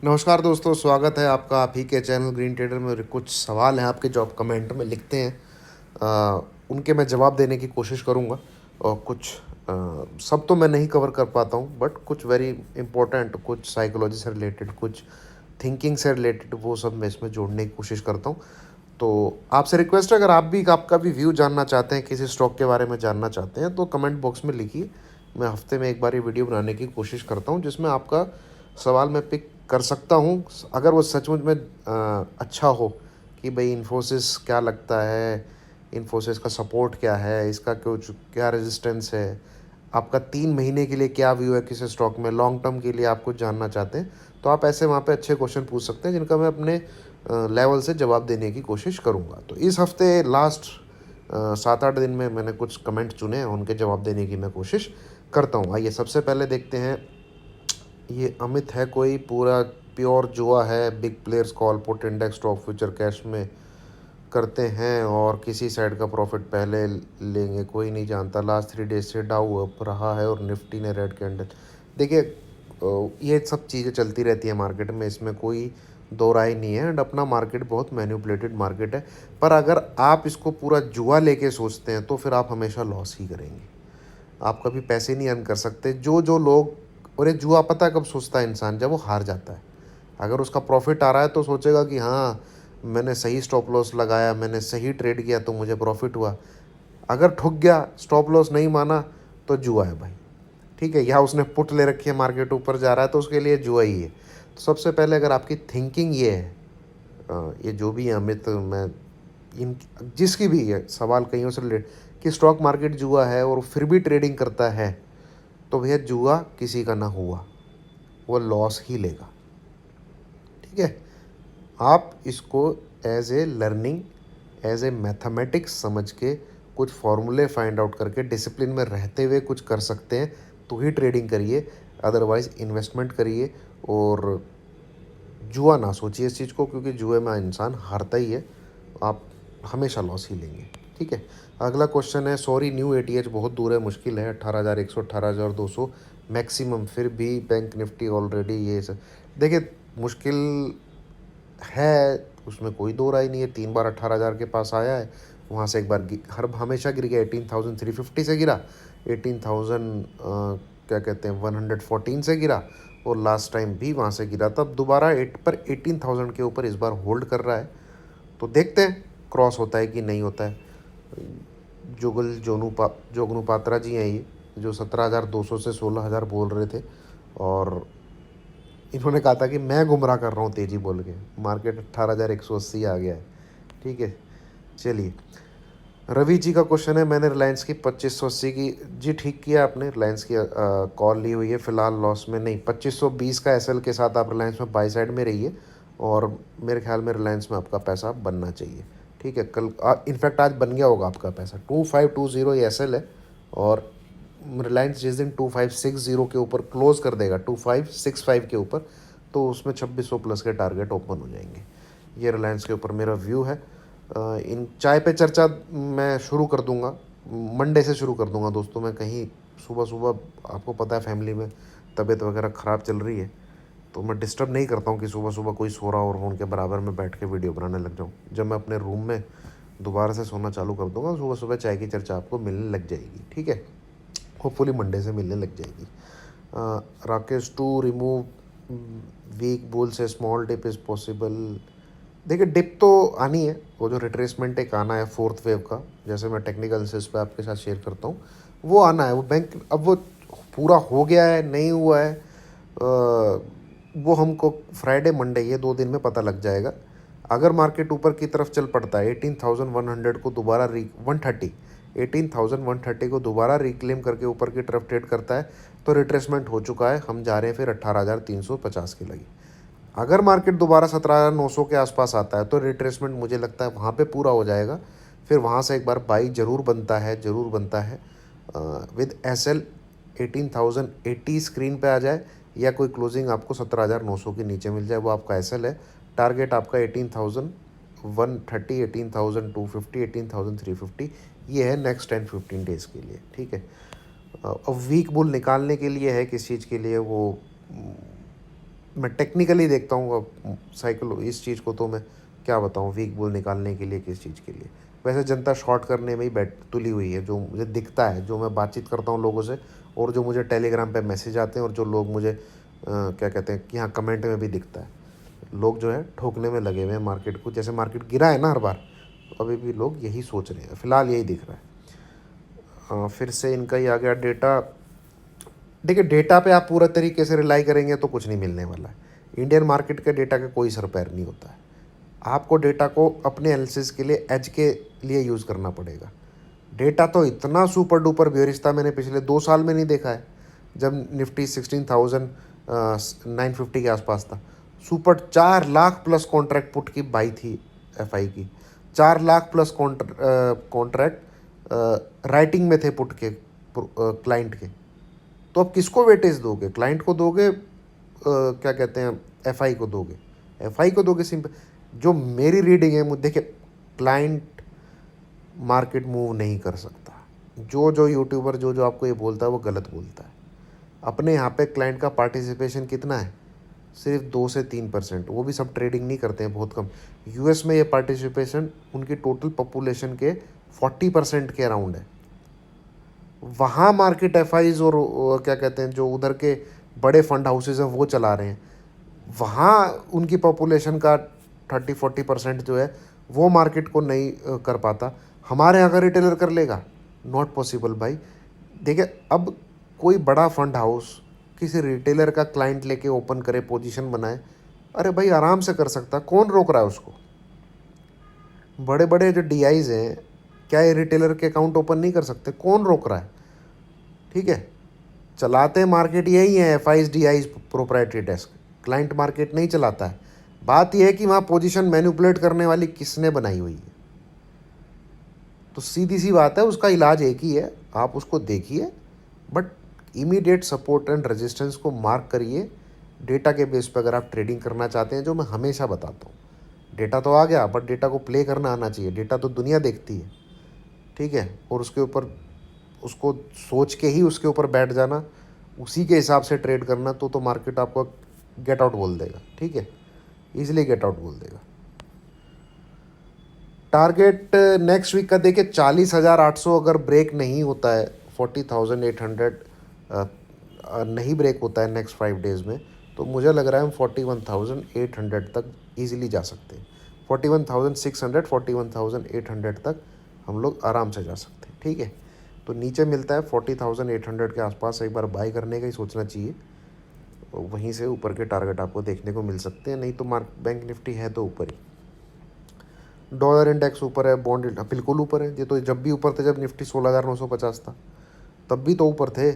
नमस्कार दोस्तों, स्वागत है आपका आप ही के चैनल ग्रीन ट्रेडर में। और कुछ सवाल हैं आपके जो आप कमेंट में लिखते हैं, उनके मैं जवाब देने की कोशिश करूंगा। और कुछ सब तो मैं नहीं कवर कर पाता हूं, बट कुछ वेरी इंपॉर्टेंट, कुछ साइकोलॉजी से रिलेटेड, कुछ थिंकिंग से रिलेटेड, वो सब मैं इसमें जोड़ने की कोशिश करता हूं। तो आपसे रिक्वेस्ट है, अगर आप भी आपका भी व्यू जानना चाहते हैं, किसी स्टॉक के बारे में जानना चाहते हैं, तो कमेंट बॉक्स में लिखिए। मैं हफ्ते में एक बार ये वीडियो बनाने की कोशिश करता हूँ जिसमें आपका सवाल मैं पिक कर सकता हूँ, अगर वो सचमुच में अच्छा हो कि भाई इन्फोसिस क्या लगता है, इन्फोसिस का सपोर्ट क्या है, इसका कुछ क्या रेजिस्टेंस है, आपका 3 महीने के लिए क्या व्यू है किसी स्टॉक में, लॉन्ग टर्म के लिए आप कुछ जानना चाहते हैं, तो आप ऐसे वहाँ पे अच्छे क्वेश्चन पूछ सकते हैं जिनका मैं अपने लेवल से जवाब देने की कोशिश करूँगा। तो इस हफ्ते लास्ट 7-8 दिन में मैंने कुछ कमेंट चुने हैं, उनके जवाब देने की मैं कोशिश करता हूँ। आइए सबसे पहले देखते हैं। ये अमित है, कोई पूरा प्योर जुआ है, big players call put index stock future cash में करते हैं और किसी साइड का प्रॉफिट पहले लेंगे, कोई नहीं जानता। लास्ट 3 डेज से डाउ अप रहा है और निफ्टी ने रेड कैंडल। देखिए, ये सब चीज़ें चलती रहती है मार्केट में, इसमें कोई दो राय नहीं है। एंड अपना मार्केट बहुत मैन्युपुलेटेड मार्केट है, पर अगर आप इसको पूरा जुआ लेके सोचते हैं तो फिर आप हमेशा लॉस ही करेंगे। आप कभी पैसे नहीं अर्न कर सकते। जो जो लोग, और ये जुआ पता है कब सोचता है इंसान, जब वो हार जाता है। अगर उसका प्रॉफिट आ रहा है तो सोचेगा कि हाँ, मैंने सही स्टॉप लॉस लगाया, मैंने सही ट्रेड किया तो मुझे प्रॉफिट हुआ। अगर ठुक गया, स्टॉप लॉस नहीं माना, तो जुआ है भाई। ठीक है, या उसने पुट ले रखी है, मार्केट ऊपर जा रहा है तो उसके लिए जुआ ही है। तो सबसे पहले अगर आपकी थिंकिंग ये है, ये जो भी है अमित, मैं इन जिसकी भी है सवाल कहीं से रिलेटेड कि स्टॉक मार्केट जुआ है और फिर भी ट्रेडिंग करता है, तो भैया जुआ किसी का ना हुआ, वो लॉस ही लेगा। ठीक है, आप इसको as a learning, as a mathematics समझ के, कुछ फॉर्मूले फाइंड आउट करके डिसिप्लिन में रहते हुए कुछ कर सकते हैं तो ही ट्रेडिंग करिए, अदरवाइज इन्वेस्टमेंट करिए। और जुआ ना सोचिए इस चीज़ को, क्योंकि जुए में इंसान हारता ही है, आप हमेशा लॉस ही लेंगे। ठीक है, अगला क्वेश्चन है, सॉरी न्यू एटीएच बहुत दूर है, मुश्किल है, 18,100 18,200 मैक्सिमम, फिर भी बैंक निफ्टी ऑलरेडी ये सब। देखिए, मुश्किल है, उसमें कोई दो राय नहीं है। 3 बार 18,000 के पास आया है, वहाँ से एक बार हर हमेशा गिर गया, 18,350 से गिरा, 18,000 क्या कहते हैं 114 से गिरा, और लास्ट टाइम भी वहाँ से गिरा, तब दोबारा 18,000 के ऊपर इस बार होल्ड कर रहा है। तो देखते हैं क्रॉस होता है कि नहीं होता है। जोगनू पात्रा जी हैं ये, जो 17,200 से 16,000 बोल रहे थे, और इन्होंने कहा था कि मैं गुमराह कर रहा हूँ तेज़ी बोल के, मार्केट 18,180 आ गया है। ठीक है, चलिए। रवि जी का क्वेश्चन है, मैंने रिलायंस की 2580 की, जी ठीक किया आपने, रिलायंस की कॉल ली हुई है, फिलहाल लॉस में नहीं। 2520 का एसएल के साथ आप रिलायंस में बाई साइड में रहिए, और मेरे ख्याल में रिलायंस में आपका पैसा बनना चाहिए। ठीक है, कल इनफैक्ट आज बन गया होगा आपका पैसा। 2520 ये एसएल है, और रिलायंस जिस दिन 2560 के ऊपर क्लोज कर देगा, 2565 के ऊपर, तो उसमें 2600 प्लस के टारगेट ओपन हो जाएंगे। ये रिलायंस के ऊपर मेरा व्यू है। इन चाय पे चर्चा मैं शुरू कर दूंगा, मंडे से शुरू कर दूंगा दोस्तों। मैं कहीं सुबह सुबह, आपको पता है फैमिली में तबीयत वगैरह ख़राब चल रही है, तो मैं डिस्टर्ब नहीं करता हूँ कि सुबह सुबह कोई सो रहा और हो उनके बराबर में बैठ के वीडियो बनाने लग जाऊँ। जब मैं अपने रूम में दोबारा से सोना चालू कर दूंगा, सुबह सुबह चाय की चर्चा आपको मिलने लग जाएगी। ठीक है, होपफुली मंडे से मिलने लग जाएगी। Rakesh, to remove weak bull से स्मॉल डिप इज़ पॉसिबल। देखिए, डिप तो आनी है, वो जो रिट्रेसमेंट एक आना है फोर्थ वेव का, जैसे मैं टेक्निकल एनालिसिस पे आपके साथ शेयर करता हूँ, वो आना है। वो बैंक अब वो पूरा हो गया है नहीं हुआ है, वो हमको फ्राइडे मंडे ये 2 दिन में पता लग जाएगा। अगर मार्केट ऊपर की तरफ चल पड़ता है, 18,100 को दोबारा 18,130 को दोबारा रिक्लेम करके ऊपर की तरफ ट्रेड करता है, तो रिट्रेसमेंट हो चुका है, हम जा रहे हैं फिर 18,350 के लगी। अगर मार्केट दोबारा 17,900 के आसपास आता है, तो रिट्रेसमेंट मुझे लगता है वहाँ पे पूरा हो जाएगा। फिर वहाँ से एक बार बाई जरूर बनता है, जरूर बनता है, विद एस एल 18,080 स्क्रीन पे आ जाए, या कोई क्लोजिंग आपको 17,900 के नीचे मिल जाए, वो आपका एस एल है। टारगेट आपका 18,130, 18,250, 18,350, ये है नेक्स्ट 10-15 डेज़ के लिए। ठीक है, अब वीक बुल निकालने के लिए है, किस चीज़ के लिए, वो मैं टेक्निकली देखता हूँ। अब साइकिल इस चीज़ को तो मैं क्या बताऊँ, वीक बुल निकालने के लिए किस चीज़ के लिए। वैसे जनता शॉर्ट करने में ही बैठ तुली हुई है, जो मुझे दिखता है, जो मैं बातचीत करता हूँ लोगों से, और जो मुझे टेलीग्राम पे मैसेज आते हैं, और जो लोग मुझे क्या कहते हैं कि हाँ कमेंट में भी दिखता है। लोग जो है ठोकने में लगे हुए हैं मार्केट को। जैसे मार्केट गिरा है ना हर बार, तो अभी भी लोग यही सोच रहे हैं, फ़िलहाल यही दिख रहा है। फिर से इनका ही आ गया डेटा। देखिए, डेटा पे आप पूरा तरीके से रिलाई करेंगे तो कुछ नहीं मिलने वाला है। इंडियन मार्केट के डेटा का कोई सर पैर नहीं होता है। आपको डेटा को अपने एनालिसिस के लिए, एज के लिए यूज़ करना पड़ेगा। डेटा तो इतना सुपर डुपर बेरिश था, मैंने पिछले 2 साल में नहीं देखा है। जब निफ्टी 16,950 के आसपास था, super 4 lakh plus contract put की बाई थी एफआई की। 4 लाख प्लस कॉन्ट्रैक्ट राइटिंग में थे पुट के, क्लाइंट के। तो अब किसको वेटेज दोगे, क्लाइंट को दोगे, क्या कहते हैं, एफआई को दोगे? एफआई को दोगे सिंपल। जो मेरी रीडिंग है, मुझे देखिए, क्लाइंट मार्केट मूव नहीं कर सकता। जो जो यूट्यूबर जो जो आपको ये बोलता है वो गलत बोलता है। अपने यहाँ पे क्लाइंट का पार्टिसिपेशन कितना है? सिर्फ 2 से 3%, वो भी सब ट्रेडिंग नहीं करते हैं, बहुत कम। यूएस में ये पार्टिसिपेशन उनकी टोटल पॉपुलेशन के 40% के अराउंड है। वहाँ मार्केट एफआईज और क्या कहते हैं, जो उधर के बड़े फंड हाउसेज हैं वो चला रहे हैं। वहाँ उनकी पॉपुलेशन का 30-40% जो है वो मार्केट को नहीं कर पाता। हमारे यहाँ का रिटेलर कर लेगा? नॉट पॉसिबल भाई। देखिए, अब कोई बड़ा फंड हाउस किसी रिटेलर का क्लाइंट लेके ओपन करे, पोजीशन बनाए, अरे भाई आराम से कर सकता, कौन रोक रहा है उसको? बड़े बड़े जो डीआईज हैं, क्या ये रिटेलर के अकाउंट ओपन नहीं कर सकते? कौन रोक रहा है? ठीक है, चलाते मार्केट यही है, F eyes D eyes proprietary desk, client market नहीं चलाता है। बात यह है कि वहाँ पोजीशन मैनिपुलेट करने वाली किसने बनाई हुई है। तो सीधी सी बात है, उसका इलाज एक ही है, आप उसको देखिए, but immediate support and resistance को मार्क करिए डेटा के बेस पर, अगर आप ट्रेडिंग करना चाहते हैं, जो मैं हमेशा बताता हूँ। डेटा तो आ गया, बट डेटा को प्ले करना आना चाहिए। डेटा तो दुनिया देखती है, ठीक है, और उसके ऊपर उसको सोच के ही उसके ऊपर बैठ जाना, उसी के हिसाब से ट्रेड करना, तो मार्केट आपको गेट आउट बोल देगा, ठीक है, इजीली गेट आउट बोल देगा। टारगेट नेक्स्ट वीक का देखिए 40,800 अगर ब्रेक नहीं होता है, 40,800 नहीं ब्रेक होता है नेक्स्ट 5 डेज़ में, तो मुझे लग रहा है हम 41,800 तक ईजिली जा सकते हैं। 41,600, 41,800 तक हम लोग आराम से जा सकते हैं, ठीक है। तो नीचे मिलता है 40,800 के आसपास, एक बार बाई करने का ही सोचना चाहिए। वहीं से ऊपर के टारगेट आपको देखने को मिल सकते हैं, नहीं तो बैंक निफ्टी है तो ऊपर ही। डॉलर इंडेक्स ऊपर है, बॉन्ड बिल्कुल ऊपर है। ये तो जब भी ऊपर थे, जब निफ्टी 16,950 था, तब भी तो ऊपर थे,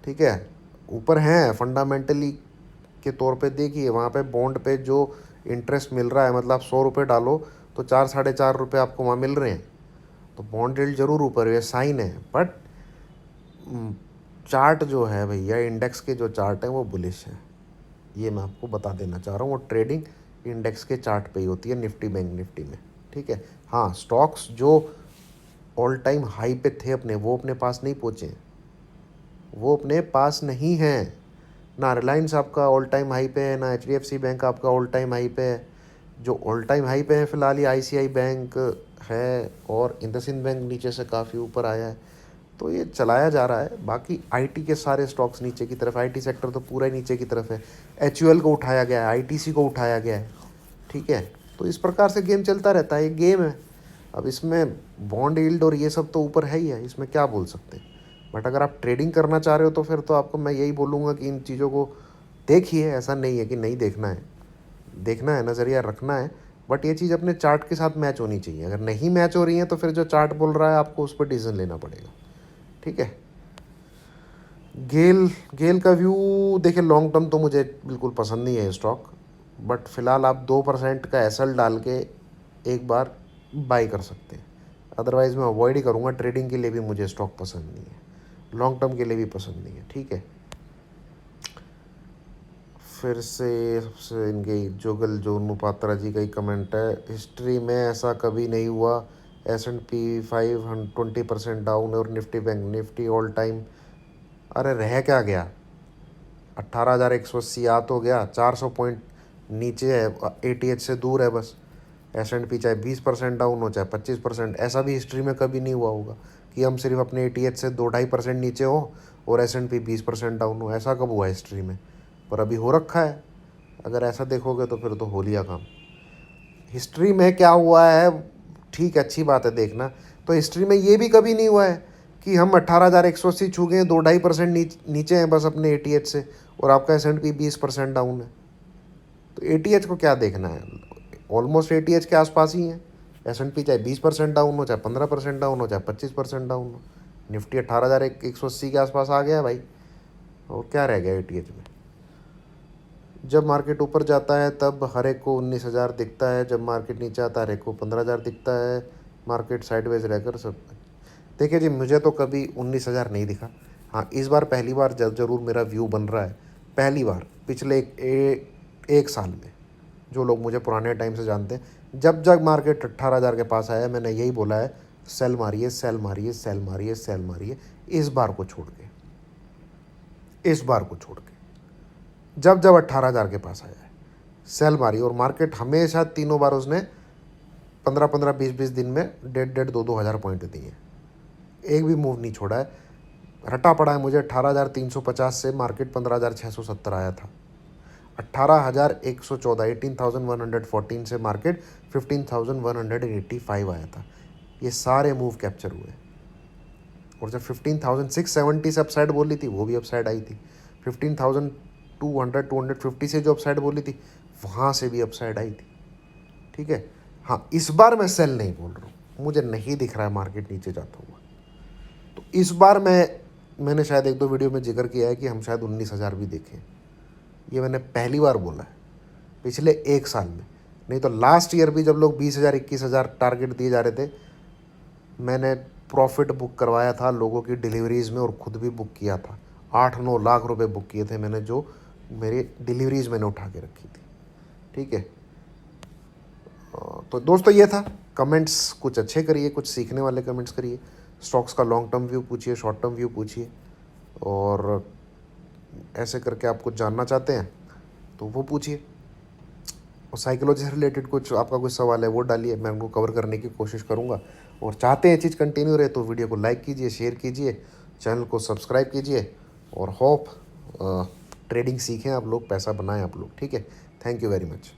ठीक है, ऊपर हैं फंडामेंटली के तौर पे। देखिए वहाँ पे बॉन्ड पे जो इंटरेस्ट मिल रहा है, मतलब आप 100 रुपये डालो तो 4-4.5 रुपये आपको वहाँ मिल रहे हैं। तो बॉन्ड यील्ड जरूर ऊपर है, साइन है, बट चार्ट जो है भैया, इंडेक्स के जो चार्ट हैं वो बुलिश हैं, ये मैं आपको बता देना चाह रहा हूँ। और ट्रेडिंग इंडेक्स के चार्ट पे ही होती है, निफ्टी बैंक निफ्टी में, ठीक है। हाँ, स्टॉक्स जो ऑल टाइम हाई पे थे अपने, वो अपने पास नहीं पहुँचे, वो अपने पास नहीं हैं। ना रिलायंस आपका ऑल टाइम हाई पे है, ना एचडीएफसी बैंक आपका ऑल टाइम हाई पे है। जो ऑल टाइम हाई पे है फिलहाल ये आईसीआई बैंक है, और इंडसइंड बैंक नीचे से काफ़ी ऊपर आया है। तो ये चलाया जा रहा है। बाकी आईटी के सारे स्टॉक्स नीचे की तरफ, आईटी सेक्टर तो पूरा ही नीचे की तरफ है। एचयूएल को उठाया गया है, आईटीसी को उठाया गया है, ठीक है। तो इस प्रकार से गेम चलता रहता है, ये गेम है। अब इसमें बॉन्ड यील्ड और ये सब तो ऊपर है ही है, इसमें क्या बोल सकते हैं। बट अगर आप ट्रेडिंग करना चाह रहे हो तो फिर तो आपको मैं यही बोलूँगा कि इन चीज़ों को देखिए। ऐसा नहीं है कि नहीं देखना है, देखना है, नज़रिया रखना है, बट ये चीज़ अपने चार्ट के साथ मैच होनी चाहिए। अगर नहीं मैच हो रही है तो फिर जो चार्ट बोल रहा है आपको उस पर डिसीजन लेना पड़ेगा, ठीक है। गेल गेल का व्यू देखिए, लॉन्ग टर्म तो मुझे बिल्कुल पसंद नहीं है स्टॉक, बट फ़िलहाल आप 2% का एसएल डाल के एक बार बाई कर सकते हैं। अदरवाइज़ मैं अवॉइड ही करूँगा। ट्रेडिंग के लिए भी मुझे स्टॉक पसंद नहीं है, लॉन्ग टर्म के लिए भी पसंद नहीं है, ठीक है। फिर से सबसे इनके जोगल जोनू पात्रा जी का ही कमेंट है, हिस्ट्री में ऐसा कभी नहीं हुआ, S&P 520% डाउन और Nifty bank Nifty all time. अरे रह क्या गया, 18,180 आ तो गया, 400 पॉइंट नीचे है, ATH से दूर है बस। S&P चाहे 20% डाउन हो चाहे 25%, ऐसा भी हिस्ट्री में कभी नहीं हुआ होगा कि हम सिर्फ अपने ATH से 2-2.5% नीचे हो और S&P 20% डाउन हो। ऐसा कब हुआ हिस्ट्री में? पर अभी हो रखा है। अगर ऐसा देखोगे तो फिर तो हो लिया काम। हिस्ट्री में क्या हुआ है, ठीक है, अच्छी बात है देखना। तो हिस्ट्री में ये भी कभी नहीं हुआ है कि हम 18,180 छू गए, 2-2.5% नीचे हैं बस अपने ATH से, और आपका S&P 20% डाउन है। तो ATH को क्या देखना है? ऑलमोस्ट ATH के आसपास ही है। S&P चाहे 20% डाउन हो, चाहे 15% डाउन हो, चाहे 25% डाउन हो, निफ्टी 18,180 के आसपास आ गया भाई। और क्या रह गया ATH में? जब मार्केट ऊपर जाता है तब हर एक को 19,000 दिखता है, जब मार्केट नीचे आता है हर एक को 15,000 दिखता है। मार्केट साइडवेज रहकर सब, देखिए जी, मुझे तो कभी 19,000 नहीं दिखा। हाँ, इस बार पहली बार ज़रूर मेरा व्यू बन रहा है, पहली बार पिछले एक साल में। जो लोग मुझे पुराने टाइम से जानते हैं, जब जब मार्केट 18,000 के पास आया मैंने यही बोला है, सेल मारिए, सेल मारिए, सेल मारिए, सेल मारिए। इस बार को छोड़ के, इस बार को छोड़ के जब जब 18,000 के पास आया है सेल मारी, और मार्केट हमेशा तीनों बार उसने 15-15, 20-20 दिन में 1.5-2 हज़ार पॉइंट दिए। एक भी मूव नहीं छोड़ा है। रटा पड़ा है मुझे 18,350 से मार्केट 15,670 आया था। 18,114, 18,114 से मार्केट 15,185 आया था। ये सारे मूव कैप्चर हुए। और जब 15,670 से अपसाइड बोली थी वो भी अपसाइड आई थी। 15,200, 250 से जो अपसाइड बोली थी वहाँ से भी अपसाइड आई थी। ठीक है। हाँ, इस बार मैं सेल नहीं बोल रहा हूँ, मुझे नहीं दिख रहा है मार्केट नीचे जाता हुआ। तो इस बार मैंने शायद 1-2 वीडियो में जिक्र किया है कि हम शायद 19,000 भी देखें। ये मैंने पहली बार बोला है पिछले एक साल में। नहीं तो लास्ट ईयर भी जब लोग 20,000, 21,000 टारगेट दिए जा रहे थे, मैंने प्रॉफिट बुक करवाया था लोगों की डिलीवरीज़ में और ख़ुद भी बुक किया था। 8-9 लाख रुपए बुक किए थे मैंने, जो मेरी डिलीवरीज़ मैंने उठा के रखी थी। ठीक है। तो दोस्तों ये था। कमेंट्स कुछ अच्छे करिए, कुछ सीखने वाले कमेंट्स करिए। स्टॉक्स का लॉन्ग टर्म व्यू पूछिए, शॉर्ट टर्म व्यू पूछिए, और ऐसे करके आप कुछ जानना चाहते हैं तो वो पूछिए। और साइकोलॉजी से रिलेटेड कुछ आपका कुछ सवाल है वो डालिए, मैं उनको कवर करने की कोशिश करूँगा। और चाहते हैं चीज़ कंटिन्यू रहे तो वीडियो को लाइक कीजिए, शेयर कीजिए, चैनल को सब्सक्राइब कीजिए, और होप ट्रेडिंग सीखें आप लोग, पैसा बनाएं आप लोग। ठीक है। Thank you very much.